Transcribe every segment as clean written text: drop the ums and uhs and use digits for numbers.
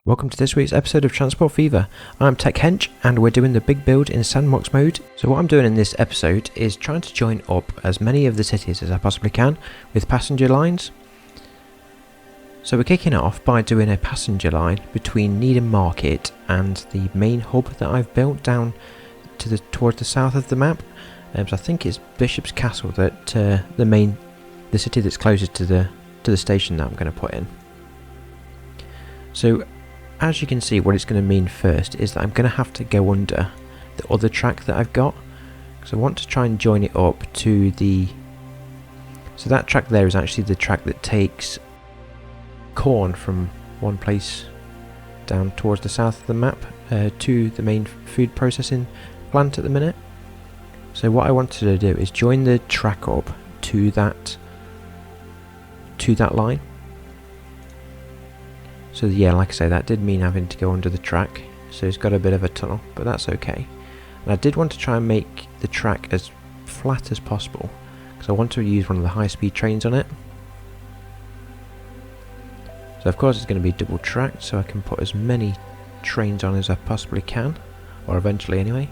Welcome to this week's episode of Transport Fever. I'm Tech Hench and we're doing the big build in Sandbox mode. So what I'm doing in this episode is trying to join up as many of the cities as I possibly can with passenger lines. So we're kicking off by doing a passenger line between Needham Market and the main hub that I've built down to towards the south of the map. So I think it's Bishop's Castle, that the city that's closest to the station that I'm going to put in. So as you can see, what it's going to mean first is that I'm going to have to go under the other track that I've got, because I want to try and join it up to the... So that track there is actually the track that takes corn from one place down towards the south of the map to the main food processing plant at the minute. So what I wanted to do is join the track up to that line. So yeah, like I say, that did mean having to go under the track, so it's got a bit of a tunnel, but that's okay. And I did want to try and make the track as flat as possible, because I want to use one of the high-speed trains on it. So of course it's going to be double tracked, so I can put as many trains on as I possibly can, or eventually anyway.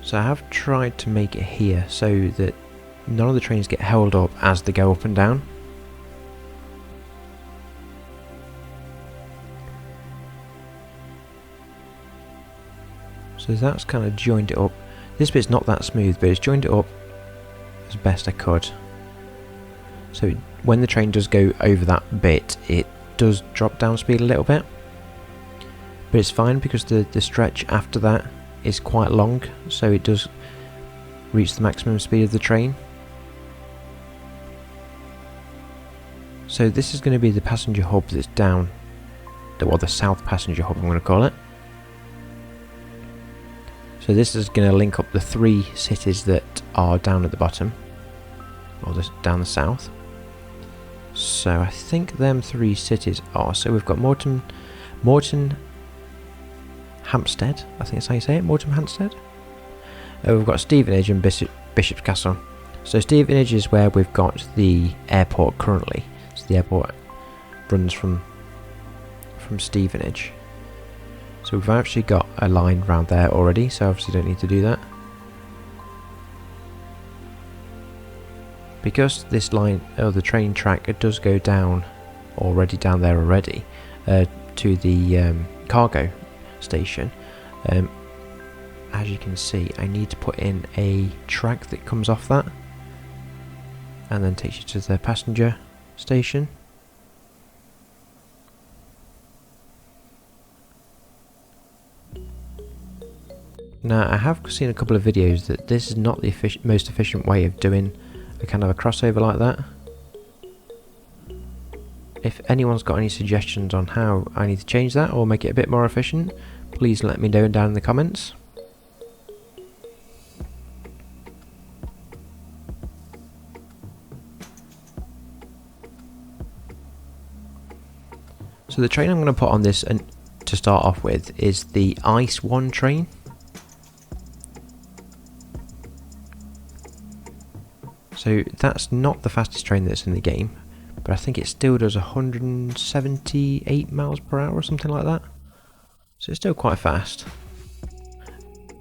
So I have tried to make it here so that none of the trains get held up as they go up and down. So that's kind of joined it up. This bit's not that smooth, but it's joined it up as best I could. So when the train does go over that bit, it does drop down speed a little bit. But it's fine because the stretch after that is quite long, so it does reach the maximum speed of the train. So this is going to be the passenger hub that's down, or the south passenger hub I'm going to call it. So this is going to link up the three cities that are down at the bottom, or down the south. So I think them three cities are, so we've got Morton Hampstead, I think that's how you say it, Morton Hampstead. We've got Stevenage and Bishop's Castle. So Stevenage is where we've got the airport currently. So the airport runs from Stevenage. So we've actually got a line around there already, so obviously don't need to do that. Because this line, the train track, it does go down there already to the cargo station. As you can see, I need to put in a track that comes off that and then takes you to the passenger station. Now I have seen a couple of videos that this is not the most efficient way of doing a kind of a crossover like that. If anyone's got any suggestions on how I need to change that or make it a bit more efficient, please let me know down in the comments. So the train I'm going to put on this and to start off with is the Ice 1 train. So that's not the fastest train that's in the game, but I think it still does 178 miles per hour or something like that. So it's still quite fast.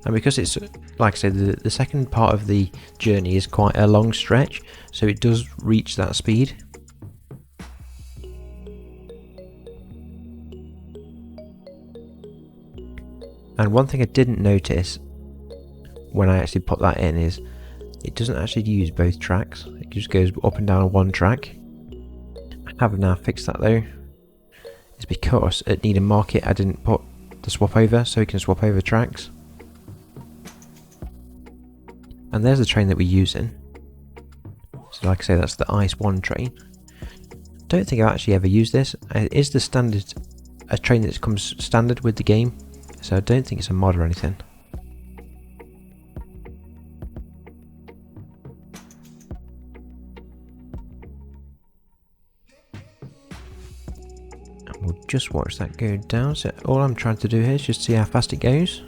And because it's, like I said, the second part of the journey is quite a long stretch, so it does reach that speed. And one thing I didn't notice when I actually put that in is it doesn't actually use both tracks. It just goes up and down on one track. I have now fixed that though. It's because at Needham Market I didn't put the swap over, so we can swap over tracks. And there's the train that we're using. So like I say, that's the Ice 1 train. Don't think I've actually ever used this. It is a train that comes standard with the game, so I don't think it's a mod or anything. And we'll just watch that go down. So all I'm trying to do here is just see how fast it goes.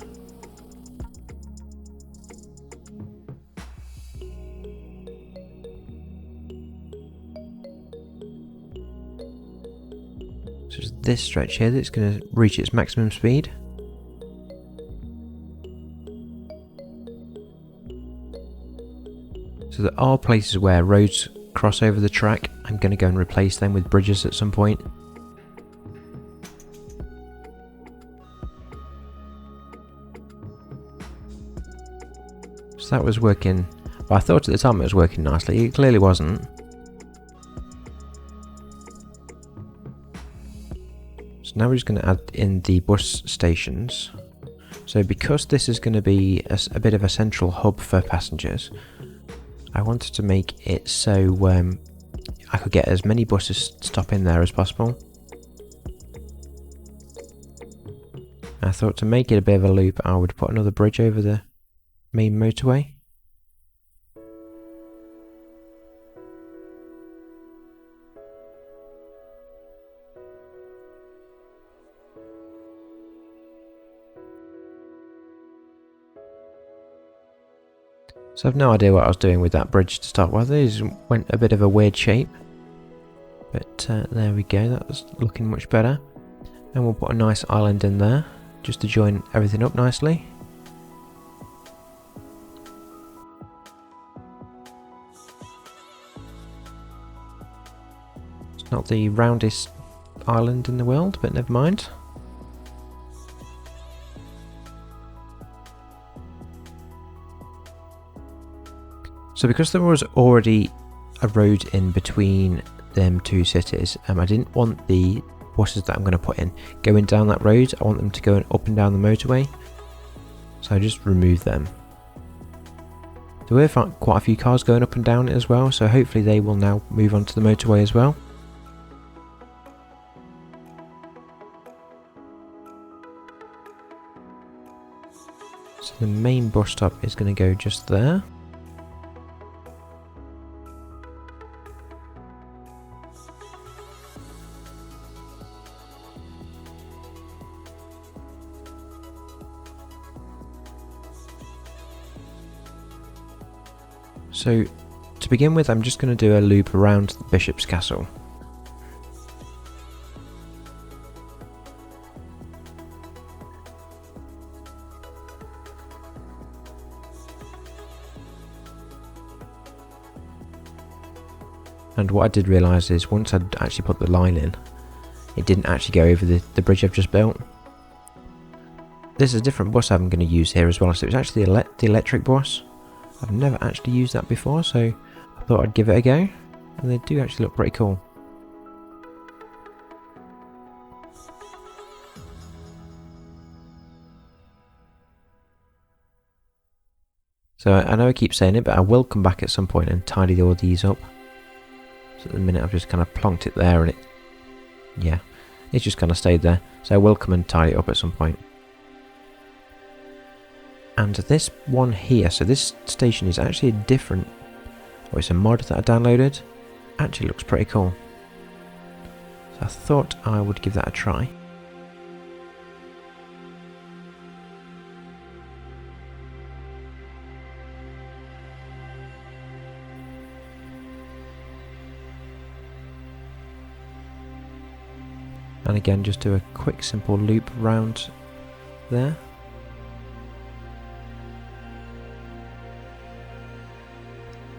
So it's this stretch here that's going to reach its maximum speed. So there are places where roads cross over the track. I'm going to go and replace them with bridges at some point. So that was working, well, I thought at the time it was working nicely, it clearly wasn't. So now we're just going to add in the bus stations. So because this is going to be a bit of a central hub for passengers, I wanted to make it so I could get as many buses stopping there as possible. I thought to make it a bit of a loop, I would put another bridge over the main motorway. So I've no idea what I was doing with that bridge to start with. It went a bit of a weird shape. But there we go, that was looking much better. And we'll put a nice island in there, just to join everything up nicely. It's not the roundest island in the world, but never mind. So because there was already a road in between them two cities, I didn't want the buses that I'm going to put in going down that road. I want them to go up and down the motorway. So I just removed them. There were quite a few cars going up and down it as well, so hopefully they will now move onto the motorway as well. So the main bus stop is going to go just there. So to begin with, I'm just going to do a loop around the Bishop's Castle. And what I did realise is once I'd actually put the line in, it didn't actually go over the bridge I've just built. There's a different bus I'm going to use here as well, so it's actually the electric bus. I've never actually used that before, so I thought I'd give it a go, and they do actually look pretty cool. So I know I keep saying it, but I will come back at some point and tidy all these up. So at the minute I've just kind of plonked it there, and it's just kind of stayed there. So I will come and tidy it up at some point. And this one here, so this station is actually a different, or it's a mod that I downloaded. Actually looks pretty cool. So I thought I would give that a try. And again, just do a quick simple loop round there.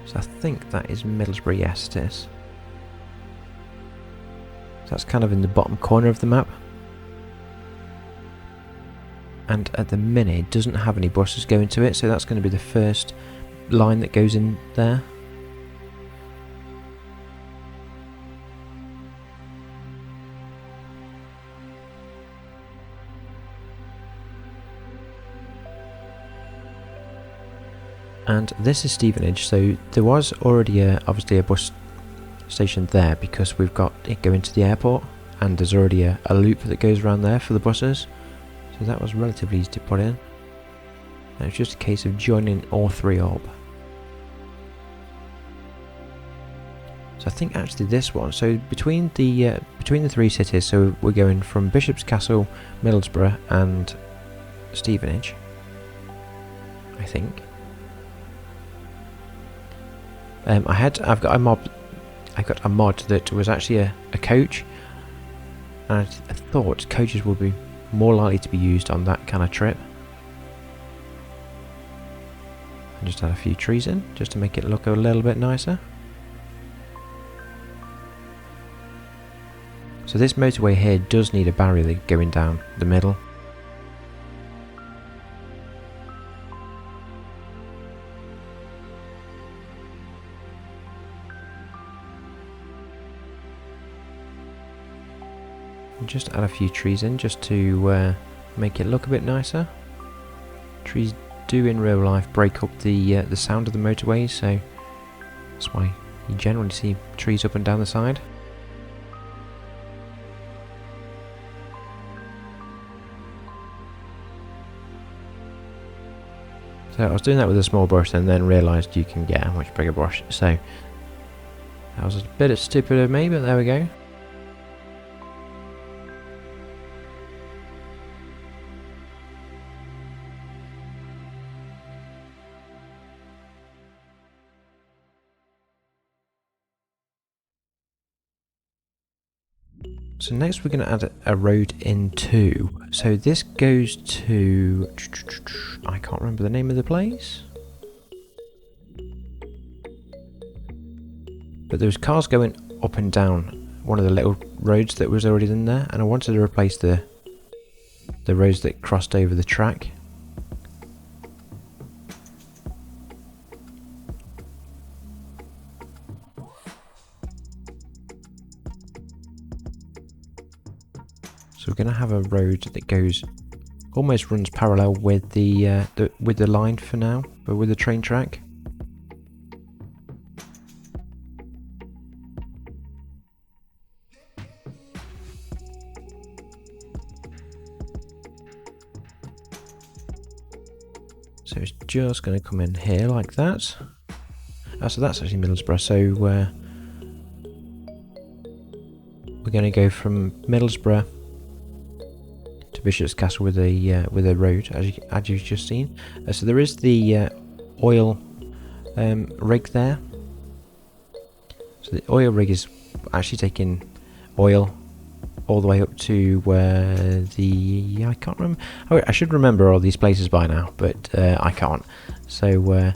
So I think that is Middlesbrough, yes it is. So that's kind of in the bottom corner of the map. And at the minute it doesn't have any buses going to it, so that's going to be the first line that goes in there. And this is Stevenage, so there was already obviously a bus station there because we've got it going to the airport, and there's already a loop that goes around there for the buses, so that was relatively easy to put in. And it's just a case of joining all three up. So I think actually this one, so between the three cities, so we're going from Bishop's Castle, Middlesbrough and Stevenage, I think. I've got a mod that was actually a coach, And I thought coaches would be more likely to be used on that kind of trip. And just add a few trees in, just to make it look a little bit nicer. So this motorway here does need a barrier going down the middle. And just add a few trees in just to make it look a bit nicer. Trees do in real life break up the sound of the motorways, so that's why you generally see trees up and down the side. So I was doing that with a small brush and then realised you can get a much bigger brush, so that was a bit stupid of me, but there we go. So next we're going to add a road in too. So this goes to, I can't remember the name of the place, but there was cars going up and down one of the little roads that was already in there, and I wanted to replace the roads that crossed over the track. So we're going to have a road that goes, almost runs parallel with the line for now, but with the train track. So it's just going to come in here like that. So that's actually Middlesbrough. So we're going to go from Middlesbrough to Bishop's Castle with a road, as you've just seen. So there is the oil rig there. So the oil rig is actually taking oil all the way up to where I can't remember. Oh, I should remember all these places by now, but I can't. So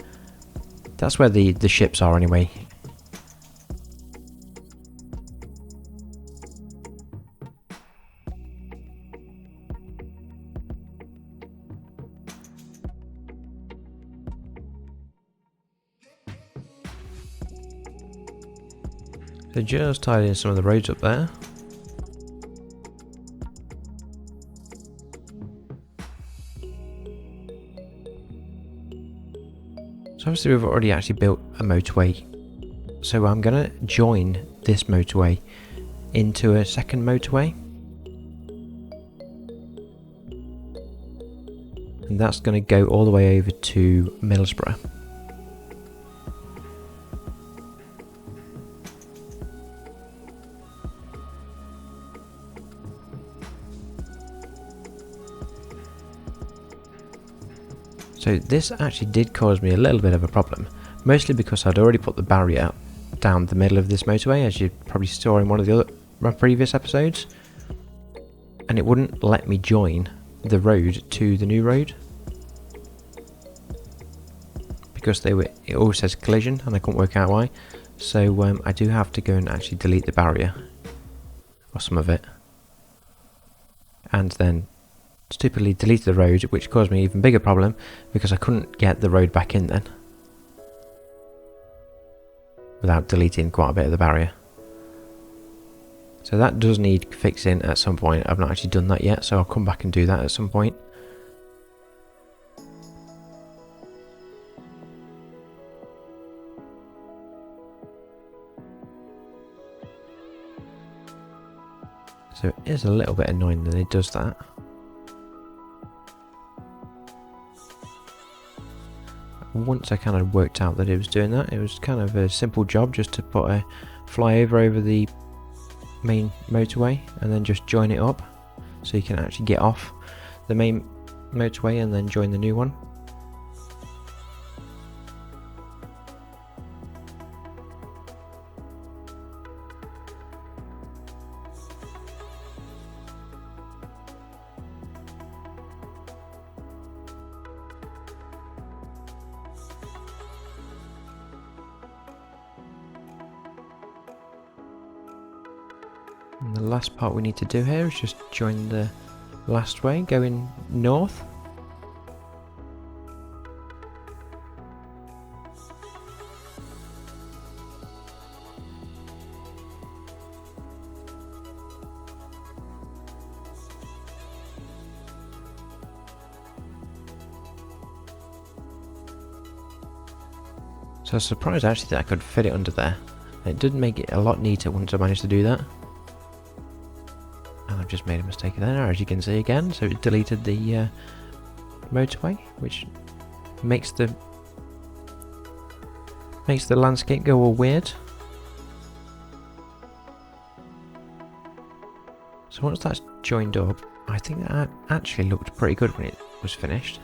that's where the ships are anyway. So just tied in some of the roads up there. So obviously we've already actually built a motorway. So I'm going to join this motorway into a second motorway. And that's going to go all the way over to Middlesbrough. So this actually did cause me a little bit of a problem, mostly because I'd already put the barrier down the middle of this motorway, as you probably saw in one of the my previous episodes, and it wouldn't let me join the road to the new road because it always says collision and I couldn't work out why. So I do have to go and actually delete the barrier, or some of it, and then stupidly deleted the road, which caused me an even bigger problem because I couldn't get the road back in then without deleting quite a bit of the barrier. So that does need fixing at some point. I've not actually done that yet, so I'll come back and do that at some point. So it is a little bit annoying that it does that. Once I kind of worked out that it was doing that, it was kind of a simple job just to put a flyover over the main motorway and then just join it up so you can actually get off the main motorway and then join the new one. And the last part we need to do here is just join the last way going north. So I was surprised actually that I could fit it under there. It did make it a lot neater once I managed to do that. And I've just made a mistake there, as you can see again. So it deleted the motorway, which makes the landscape go all weird. So once that's joined up, I think that actually looked pretty good when it was finished.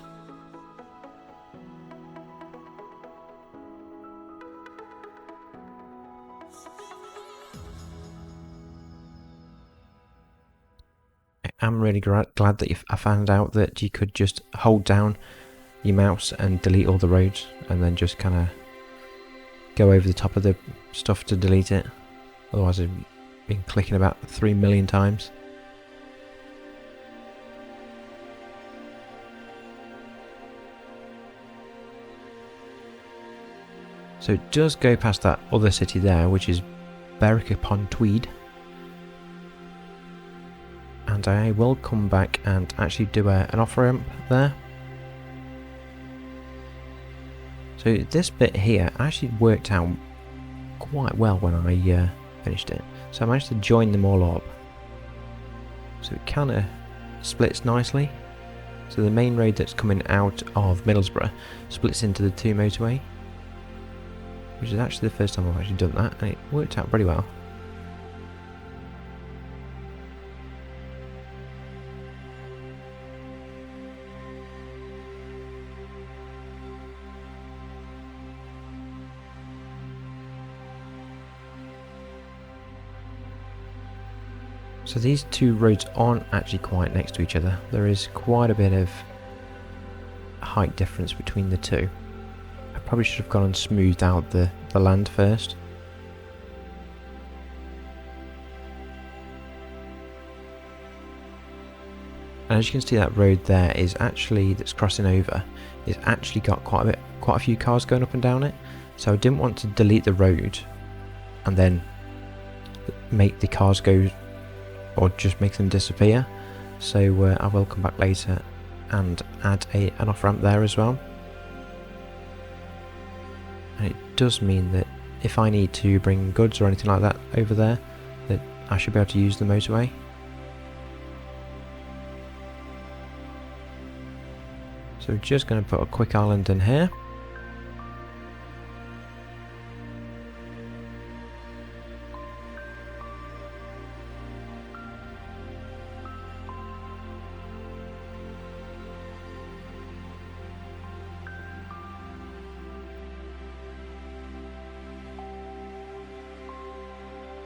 I'm really glad that I found out that you could just hold down your mouse and delete all the roads, and then just kind of go over the top of the stuff to delete it. Otherwise I've been clicking about 3 million times. So it does go past that other city there, which is Berwick upon Tweed. And I will come back and actually do an off-ramp there. So this bit here actually worked out quite well when I finished it. So I managed to join them all up. So it kind of splits nicely. So the main road that's coming out of Middlesbrough splits into the 2 motorway. Which is actually the first time I've actually done that, and it worked out pretty well. So these 2 roads aren't actually quite next to each other. There is quite a bit of height difference between the 2. I probably should have gone and smoothed out the land first. And as you can see, that road there is actually, that's crossing over, it's actually got quite a few cars going up and down it. So I didn't want to delete the road and then make the cars go, or just make them disappear. So I will come back later and add an off ramp there as well. And it does mean that if I need to bring goods or anything like that over there, that I should be able to use the motorway. So we're just going to put a quick island in here.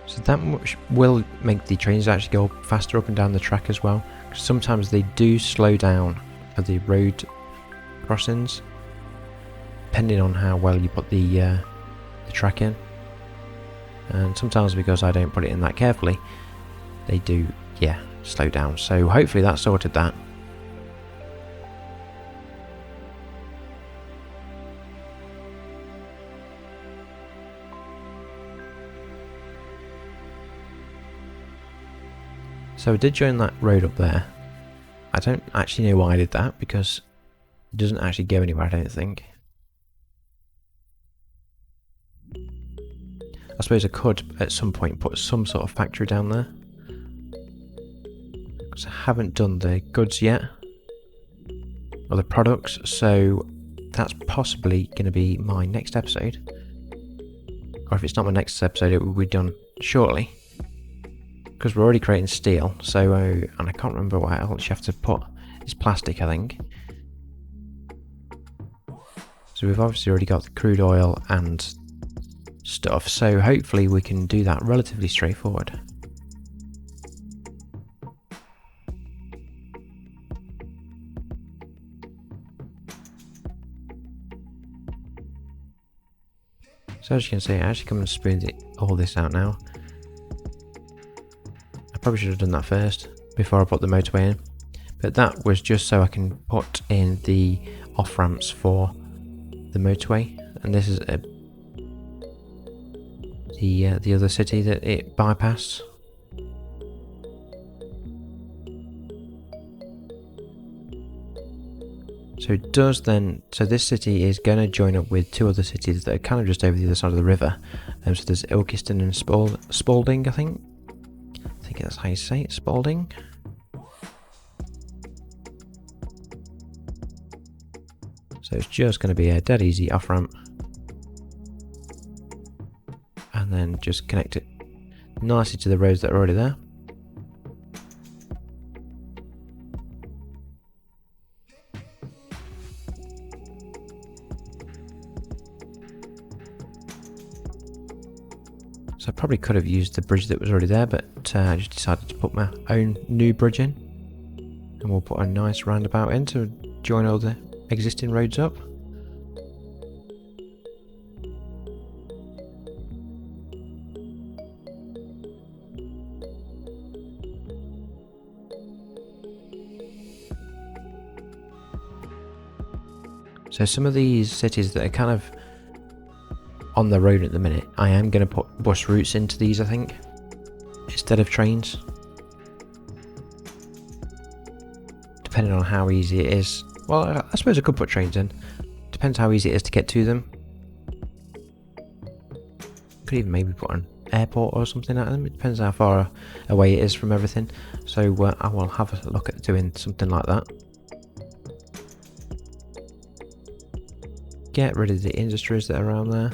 So that much will make the trains actually go faster up and down the track as well. Because sometimes they do slow down for the road crossings, depending on how well you put the track in. And sometimes because I don't put it in that carefully, they do, slow down. So hopefully that sorted that. So I did join that road up there. I don't actually know why I did that, because it doesn't actually go anywhere, I don't think. I suppose I could at some point put some sort of factory down there, because I haven't done the goods yet, or the products, so that's possibly going to be my next episode. Or if it's not my next episode, it will be done shortly. Because we're already creating steel, so and I can't remember what else you have to put. It's plastic, I think. So we've obviously already got the crude oil and stuff, so hopefully we can do that relatively straightforward. So as you can see, I actually come and smooth all this out now. Probably should have done that first before I put the motorway in. But that was just so I can put in the off-ramps for the motorway. And this is the other city that it bypassed. So it does then, so this city is going to join up with two other cities that are kind of just over the other side of the river. So there's Ilkeston and Spalding, I think that's how you say it, Spalding. So it's just going to be a dead easy off ramp. And then just connect it nicely to the roads that are already there. So I probably could have used the bridge that was already there, but I just decided to put my own new bridge in. And we'll put a nice roundabout in to join all the existing roads up. So some of these cities that are kind of on the road at the minute, I am going to put bus routes into these, I think, instead of trains. Depending on how easy it is. Well, I suppose I could put trains in. Depends how easy it is to get to them. Could even maybe put an airport or something at them. It depends how far away it is from everything. So I will have a look at doing something like that. Get rid of the industries that are around there.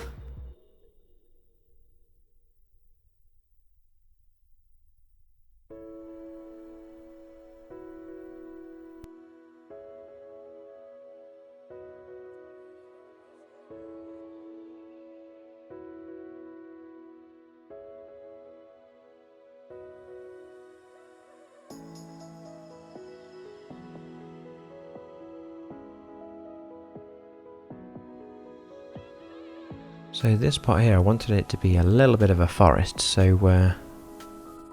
So this part here, I wanted it to be a little bit of a forest, so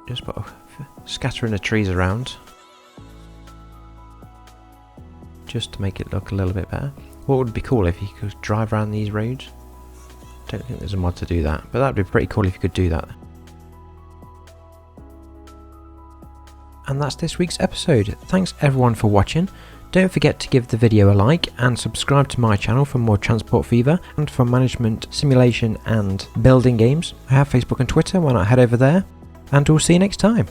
just put scattering the trees around, just to make it look a little bit better. What would be cool if you could drive around these roads? Don't think there's a mod to do that, but that'd be pretty cool if you could do that. And that's this week's episode. Thanks everyone for watching. Don't forget to give the video a like and subscribe to my channel for more Transport Fever and for management, simulation and building games. I have Facebook and Twitter, why not head over there? And we'll see you next time.